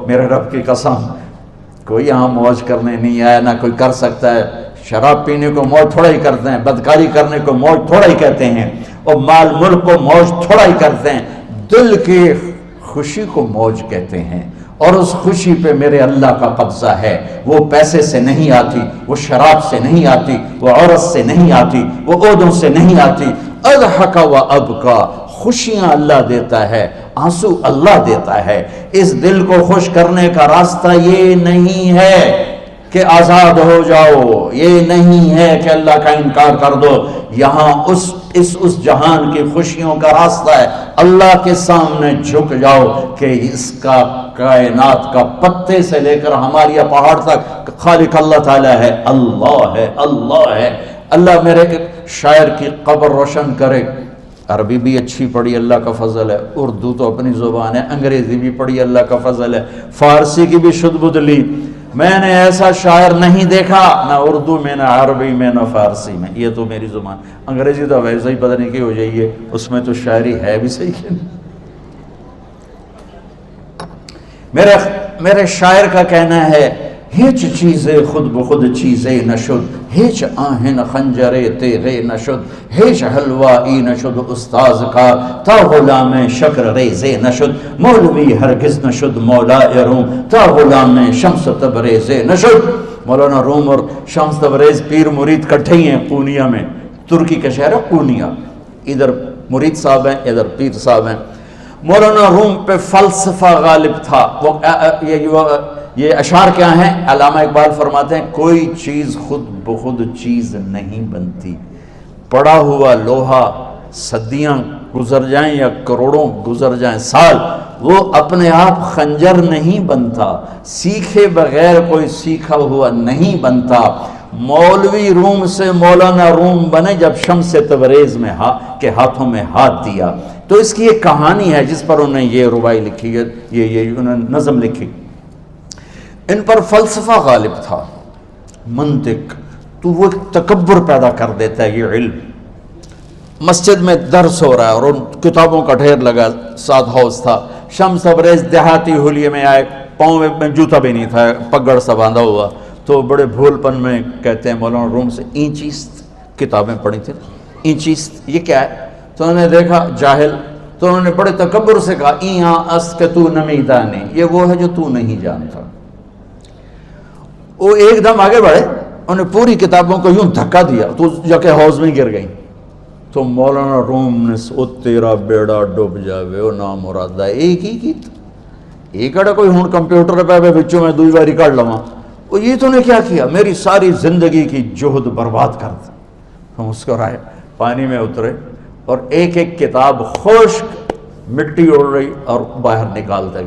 میرے رب کی قسم کوئی یہاں موج کرنے نہیں آیا، نہ کوئی کر سکتا ہے۔ شراب پینے کو موج تھوڑا ہی کرتے ہیں، بدکاری کرنے کو موج تھوڑا ہی کہتے ہیں، اور مال ملک کو موج تھوڑا ہی کرتے ہیں، دل کی خوشی کو موج کہتے ہیں۔ اور اس خوشی پہ میرے اللہ کا قبضہ ہے، وہ پیسے سے نہیں آتی، وہ شراب سے نہیں آتی، وہ عورت سے نہیں آتی، وہ عہدوں سے نہیں آتی۔ اضحک و ابکا، خوشیاں اللہ دیتا ہے، آنسو اللہ دیتا ہے۔ اس دل کو خوش کرنے کا راستہ یہ نہیں ہے کہ آزاد ہو جاؤ، یہ نہیں ہے کہ اللہ کا انکار کر دو۔ یہاں اس جہان کی خوشیوں کا راستہ ہے اللہ کے سامنے جھک جاؤ کہ اس کا کائنات کا پتے سے لے کر ہمارے پہاڑ تک خالق اللہ تعالیٰ ہے، اللہ ہے، اللہ ہے۔ اللہ میرے شاعر کی قبر روشن کرے۔ عربی بھی اچھی پڑھی، اللہ کا فضل ہے، اردو تو اپنی زبان ہے، انگریزی بھی پڑھی، اللہ کا فضل ہے، فارسی کی بھی شد بدھ لی۔ میں نے ایسا شاعر نہیں دیکھا، نہ اردو میں، نہ عربی میں، نہ فارسی میں، یہ تو میری زبان۔ انگریزی تو ویسے ہی پتہ نہیں کی ہو جائیے، اس میں تو شاعری ہے بھی صحیح ہے۔ میرے شاعر کا کہنا ہے، ہیچ چیزیں خود بخود چیزیں نشد، ہیچ آہن خنجرے تیغے نشد، ہیچ حلوائی نشد استاذ کا، تا غلام شکر ریزے نشد، مولوی ہرگز نشد مولا روم، تا غلام شمس تبریز نشد۔ مولانا روم اور شمس تبریز پیر مرید کٹھے ہی ہیں قونیہ میں، ترکی کا شہر ہے قونیہ، ادھر مرید صاحب ہیں، ادھر پیر صاحب ہیں۔ مولانا روم پہ فلسفہ غالب تھا۔ یہ اشعار کیا ہیں؟ علامہ اقبال فرماتے ہیں، کوئی چیز خود بخود چیز نہیں بنتی، پڑا ہوا لوہا صدیاں گزر جائیں یا کروڑوں گزر جائیں سال، وہ اپنے آپ خنجر نہیں بنتا، سیکھے بغیر کوئی سیکھا ہوا نہیں بنتا۔ مولوی روم سے مولانا روم بنے جب شمس تبریز میں کے ہاتھوں میں ہاتھ دیا۔ تو اس کی ایک کہانی ہے جس پر انہوں نے یہ ربائی لکھی ہے، یہ انہوں نے نظم لکھی۔ ان پر فلسفہ غالب تھا، منطق، تو وہ تکبر پیدا کر دیتا ہے یہ علم۔ مسجد میں درس ہو رہا ہے اور ان کتابوں کا ڈھیر لگا، ساتھ ہاؤس تھا۔ شمس تبریز دیہاتی حلیے میں آئے، پاؤں میں جوتا بھی نہیں تھا، پگڑ سا باندھا ہوا، تو بڑے بھول پن میں کہتے ہیں مولانا روم سے، اینچیست کتابیں پڑھی تھیں، اینچیست یہ کیا ہے؟ تو انہوں نے دیکھا جاہل، تو انہوں نے بڑے تکبر سے کہا، ایہاں است کہ تو نمیدانی، یہ وہ ہے جو تو نہیں جانتا۔ وہ ایک دم آگے بڑھے، انہوں نے پوری کتابوں کو یوں دھکا دیا تو جا کے حوض میں گر گئی۔ تو مولانا روم نے او تیرا بیڑا ڈوب جاوے او نام مرادہ ایک ہی کیت ایک اڑا کوئی ہون کمپیوٹر پہ بچوں میں دوئی باری کر لواں، وہ یہ تو نے کیا کیا، میری ساری زندگی کی جہد برباد کر دی۔ ہم اس کو رائے پانی میں اترے اور ایک ایک کتاب خشک مٹی اڑ رہی اور باہر نکالتے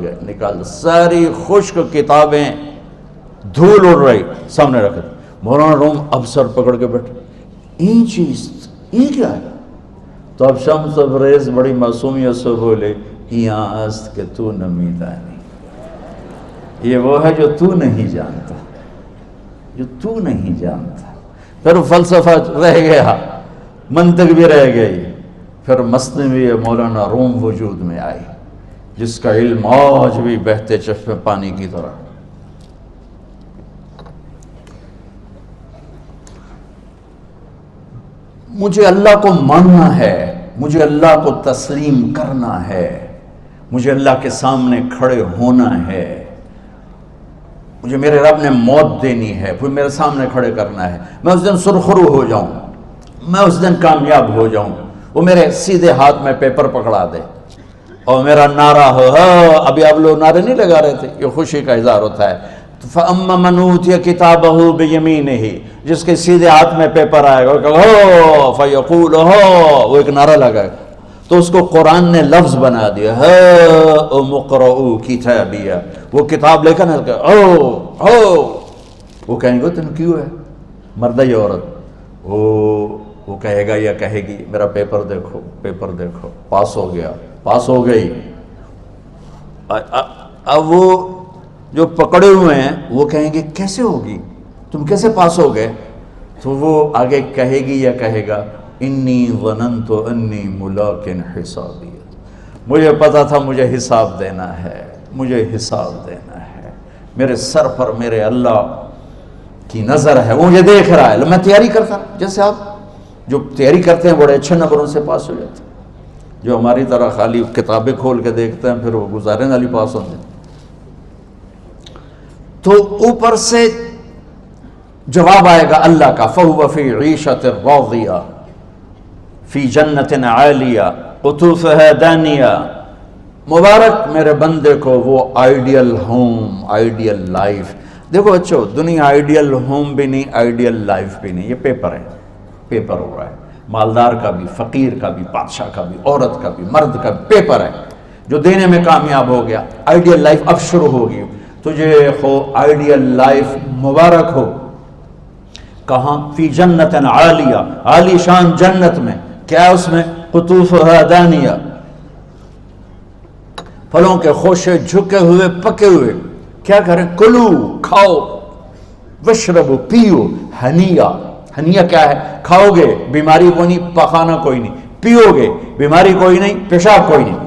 گئے، ساری خشک کتابیں دھول اڑ رہی سامنے رکھ دی۔ مولانا روم اب سر پکڑ کے بیٹھے، این چیز یہ کیا ہے؟ تو اب شمس تبریز بڑی معصومیت سے بولے، یہاں است کہ تو نمیدانی، یہ وہ ہے جو تو نہیں جانتا، جو تو نہیں جانتا۔ پھر فلسفہ رہ گیا، منطق بھی رہ گئی، پھر مثنوی مولانا روم وجود میں آئی، جس کا علم آج بھی بہتے چشمے پانی کی طرح۔ مجھے اللہ کو ماننا ہے، مجھے اللہ کو تسلیم کرنا ہے، مجھے اللہ کے سامنے کھڑے ہونا ہے، مجھے میرے رب نے موت دینی ہے، پھر میرے سامنے کھڑے کرنا ہے، میں اس دن سرخرو ہو جاؤں، میں اس دن کامیاب ہو جاؤں، وہ میرے سیدھے ہاتھ میں پیپر پکڑا دے اور میرا نعرہ ہو، ابھی آپ لوگ نعرے نہیں لگا رہے تھے، یہ خوشی کا اظہار ہوتا ہے۔ فَأَمَّا مَنْ أُوتِيَ كِتَابَهُ بِيَمِينِهِ، جس کے سیدھے ہاتھ میں پیپر آئے گا، فَيَقُولُ وہ ایک نعرہ لگائے گا، تو اس کو قرآن نے لفظ بنا دیا، هَاؤْمُ اقْرَءُوا كِتَابِيَهْ، وہ کتاب لے کر وہ کہیں گے تم کیوں ہے، مرد یا عورت، وہ کہے گا یا کہے گی، میرا پیپر دیکھو، پیپر دیکھو، پاس ہو گیا، پاس ہو گئی۔ اب وہ جو پکڑے ہوئے ہیں وہ کہیں گے کیسے ہوگی، تم کیسے پاس ہو گئے؟ تو وہ آگے کہے گی یا کہے گا، انی ظننت انی ملاق حسابی، مجھے پتا تھا مجھے حساب دینا ہے، مجھے حساب دینا ہے، میرے سر پر میرے اللہ کی نظر ہے، وہ مجھے دیکھ رہا ہے. میں تیاری کرتا ہوں، جیسے آپ جو تیاری کرتے ہیں بڑے اچھے نمبروں سے پاس ہو جاتے ہیں، جو ہماری طرح خالی کتابیں کھول کے دیکھتے ہیں پھر وہ گزارے والی پاس ہوتے ہیں. تو اوپر سے جواب آئے گا اللہ کا، فَهُوَ فِي عِيشَةٍ رَاضِيَةٍ فِي جَنَّةٍ عَالِيَةٍ قُطُوفُهَا دَانِيَةٌ. مبارک میرے بندے کو وہ آئیڈیل ہوم، آئیڈیل لائف. دیکھو بچو، دنیا آئیڈیل ہوم بھی نہیں، آئیڈیل لائف بھی نہیں، یہ پیپر ہے، پیپر ہو رہا ہے. مالدار کا بھی، فقیر کا بھی، بادشاہ کا بھی، عورت کا بھی، مرد کا بھی پیپر ہے. جو دینے میں کامیاب ہو گیا، آئیڈیل لائف اب شروع ہوگی. تجھے ہو آئیڈیل لائف مبارک ہو. کہاں؟ فی جنت عالیہ، عالی شان جنت میں. کیا اس میں؟ قطوفہا دانیہ، پھلوں کے خوشے جھکے ہوئے پکے ہوئے. کیا کریں؟ کلو، کھاؤ، وشربو، پیو، ہنیا. ہنیا کیا ہے؟ کھاؤ گے بیماری کوئی نہیں، پخانہ کوئی نہیں. پیو گے بیماری کوئی نہیں، پیشاب کوئی نہیں.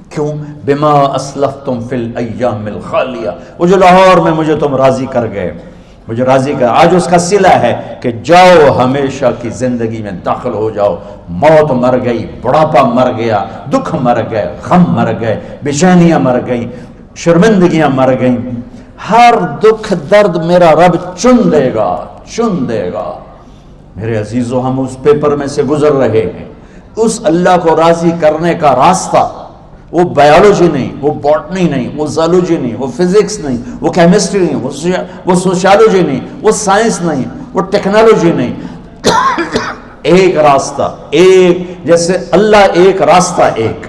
کیوں؟ بما اسلفتم فی الایام الخالیہ. وہ جو لاہور میں مجھے تم راضی کر گئے، مجھے راضی کر، آج اس کا صلہ ہے کہ جاؤ ہمیشہ کی زندگی میں داخل ہو جاؤ. موت مر گئی، بڑھاپا مر گیا، دکھ مر گئے، غم مر گئے، بے چینیاں مر گئیں، شرمندگیاں مر گئیں. ہر دکھ درد میرا رب چن دے گا، چن دے گا. میرے عزیزو، ہم اس پیپر میں سے گزر رہے ہیں. اس اللہ کو راضی کرنے کا راستہ، وہ بایولوجی نہیں، وہ باٹنی نہیں، وہ زالوجی نہیں، وہ فزکس نہیں، وہ کیمسٹری نہیں، وہ سوشیالوجی نہیں، وہ سائنس نہیں، وہ ٹیکنالوجی نہیں. ایک راستہ، ایک، جیسے اللہ ایک، راستہ ایک.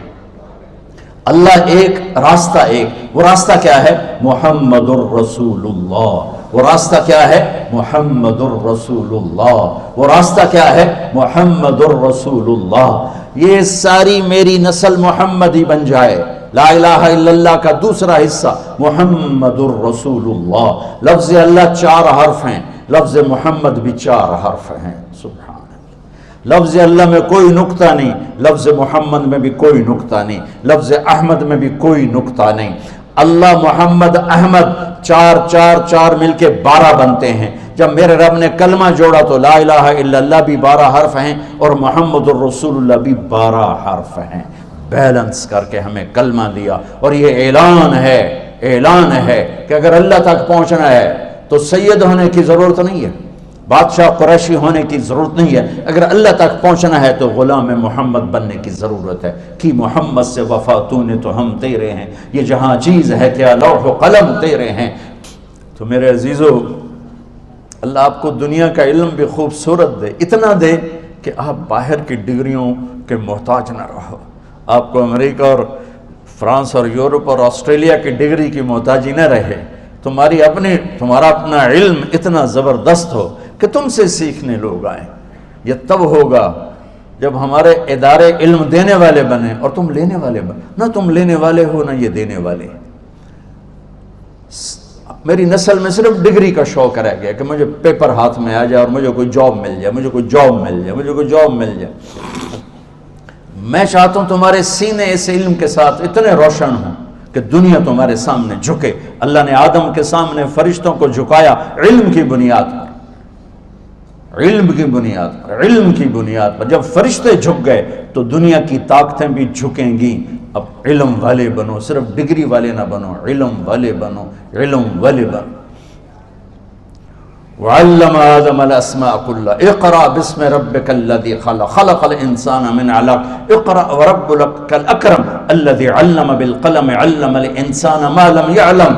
اللہ ایک، راستہ ایک. وہ راستہ کیا ہے؟ محمد الرسول اللہ. وہ راستہ کیا ہے؟ محمد الرسول اللہ. وہ راستہ کیا ہے؟ محمد الرسول اللہ. یہ ساری میری نسل محمدی بن جائے. لا الہ الا اللہ کا دوسرا حصہ محمد الرسول اللہ. لفظ اللہ 4 حرف ہیں، لفظ محمد بھی 4 حرف ہیں. سبحان اللہ. لفظ اللہ میں کوئی نقطہ نہیں، لفظ محمد میں بھی کوئی نقطہ نہیں، لفظ احمد میں بھی کوئی نقطہ نہیں. اللہ، محمد، احمد، 4 4 4 مل کے 12 بنتے ہیں. جب میرے رب نے کلمہ جوڑا تو لا الہ الا اللہ بھی 12 حرف ہیں اور محمد الرسول اللہ بھی 12 حرف ہیں. بیلنس کر کے ہمیں کلمہ دیا. اور یہ اعلان ہے، اعلان ہے کہ اگر اللہ تک پہنچنا ہے تو سید ہونے کی ضرورت نہیں ہے، بادشاہ قریشی ہونے کی ضرورت نہیں ہے. اگر اللہ تک پہنچنا ہے تو غلام محمد بننے کی ضرورت ہے. کہ محمد سے وفا تو نے تو ہم تیرے ہیں، یہ جہاں چیز ہے کیا لوح و قلم تیرے ہیں. تو میرے عزیزو، اللہ آپ کو دنیا کا علم بھی خوبصورت دے، اتنا دے کہ آپ باہر کی ڈگریوں کے محتاج نہ رہو. آپ کو امریکہ اور فرانس اور یورپ اور آسٹریلیا کی ڈگری کی محتاجی نہ رہے. تمہارا اپنا علم اتنا زبردست ہو کہ تم سے سیکھنے لوگ آئیں. یہ تب ہوگا جب ہمارے ادارے علم دینے والے بنے اور تم لینے والے بنے. نہ تم لینے والے ہو نہ یہ دینے والے. میری نسل میں صرف ڈگری کا شوق رہ گیا کہ مجھے پیپر ہاتھ میں آ جائے اور مجھے کوئی جاب مل جائے، مجھے کوئی جاب مل جائے، مجھے کوئی جاب مل جائے. میں چاہتا ہوں تمہارے سینے اس علم کے ساتھ اتنے روشن ہوں کہ دنیا تمہارے سامنے جھکے. اللہ نے آدم کے سامنے فرشتوں کو جھکایا علم کی بنیاد پر، علم کی بنیاد پر، علم کی بنیاد پر. جب فرشتے جھک گئے تو دنیا کی طاقتیں بھی جھکیں گی. اب علم والے بنو، صرف ڈگری والے نہ بنو، علم والے بنو، علم والے بنو. وعلم آدم الاسماء كلها اقرأ باسم ربك الذي خلق خلق الانسان من علق اقرأ وربك الاكرم الذي علم بالقلم علم الانسان ما لم يعلم.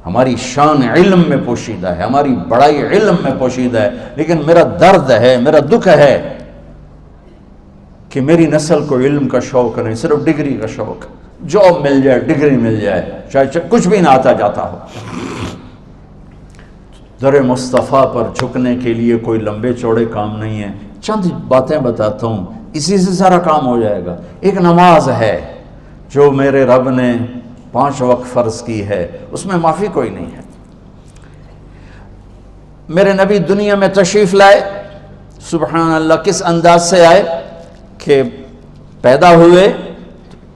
ہماری شان علم میں پوشیدہ ہے، ہماری بڑائی علم میں پوشیدہ ہے. لیکن میرا درد ہے، میرا دکھ ہے کہ میری نسل کو علم کا شوق نہیں، صرف ڈگری کا شوق. جاب مل جائے، ڈگری مل جائے، چاہے کچھ بھی نہ آتا جاتا ہو. در مصطفیٰ پر جھکنے کے لیے کوئی لمبے چوڑے کام نہیں ہیں. چند باتیں بتاتا ہوں، اسی سے سارا کام ہو جائے گا. ایک نماز ہے جو میرے رب نے 5 وقت فرض کی ہے، اس میں معافی کوئی نہیں ہے. میرے نبی دنیا میں تشریف لائے، سبحان اللہ، کس انداز سے آئے کہ پیدا ہوئے.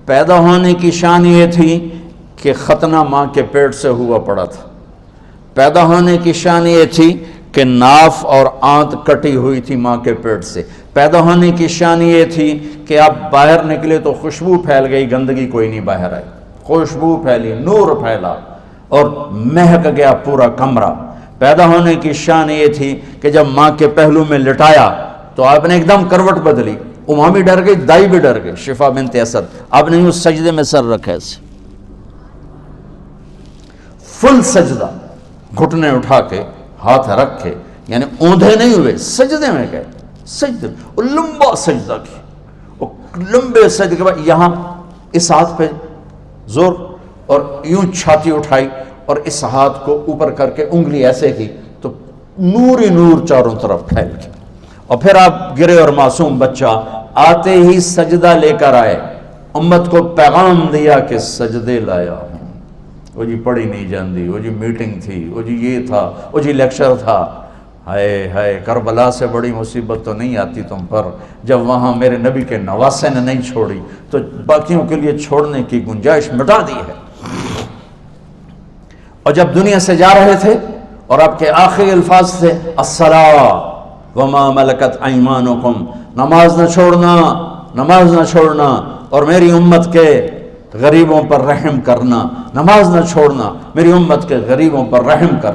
پیدا ہونے کی شان یہ تھی کہ ختنہ ماں کے پیٹ سے ہوا پڑا تھا. پیدا ہونے کی شان یہ تھی کہ ناف اور آنت کٹی ہوئی تھی ماں کے پیٹ سے. پیدا ہونے کی شان یہ تھی کہ آپ باہر نکلے تو خوشبو پھیل گئی, گندگی کوئی نہیں باہر آئی, خوشبو پھیلی, نور پھیلا اور مہک گیا پورا کمرہ. پیدا ہونے کی شان یہ تھی کہ جب ماں کے پہلو میں لٹایا تو آپ نے ایک دم کروٹ بدلی. ماں بھی ڈر گئی, دائی بھی ڈر گئی, شفا بنت اسد. آپ نے اس سجدے میں سر رکھا ایسے, فل سجدہ, گھٹنے اٹھا کے ہاتھ رکھ کے, یعنی اوندھے نہیں ہوئے, سجدے میں گئے. سجدے اور لمبا سجدہ کیا, اور لمبے سجدے کے بعد یہاں اس ہاتھ پہ زور اور یوں چھاتی اٹھائی اور اس ہاتھ کو اوپر کر کے انگلی ایسے کی تو نور ہی نور چاروں طرف پھیل گیا. اور پھر آپ گرے اور معصوم بچہ آتے ہی سجدہ لے کر آئے, امت کو پیغام دیا کہ سجدے لایا ہوں. وہ جی پڑھی نہیں جاندی, وہ جی میٹنگ تھی, وہ جی یہ تھا, وہ جی لیکچر تھا. ہائے ہائے, کربلا سے بڑی مصیبت تو نہیں آتی تم پر جب وہاں میرے نبی کے نواسے نے نہیں چھوڑی تو باقیوں کے لیے چھوڑنے کی گنجائش مٹا دی ہے. اور جب دنیا سے جا رہے تھے اور آپ کے آخری الفاظ تھے الصلاۃ وما ملکت ایمانکم, نماز نہ چھوڑنا, نماز نہ چھوڑنا, اور میری امت کے غریبوں پر رحم کرنا, نماز نہ چھوڑنا, میری امت کے غریبوں پر رحم کر.